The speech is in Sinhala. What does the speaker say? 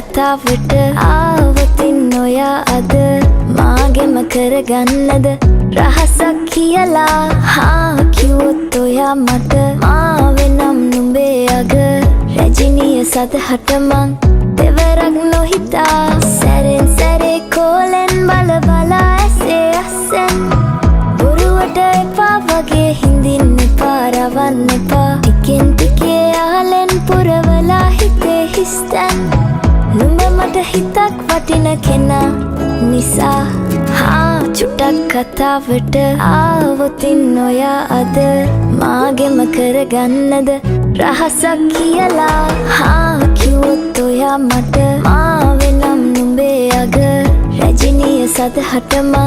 කතාවට ආවතින් ඔයා අද මාගෙම කරගන්නද රහසක් කියලා කිව්වොත් ඔයා මට මාවෙනම් නුඹේ අග රැජිනිය සදහට මං දෙවරක් නොහිතා සැරෙන් සැරේ කෝලෙන් බල බලා ඇසේ අස්සෙන් බොරුවට එපා වගේ හිඳින්න එපා රවන්න එපා ටිකෙන් ටිකේ ආලෙන් පුරවලා හිතේ හිස්තැන් නුඹ මට හිතක් වටින කෙනා නිසා චුට්ටක් කතාවට ආවොතින් ඔයා අද මාගෙම කරගන්නද රහසක් කියලා කිව්වොත් ඔයා මට මාවෙනම් නුඹේ අග රැජිනිය සදහට මං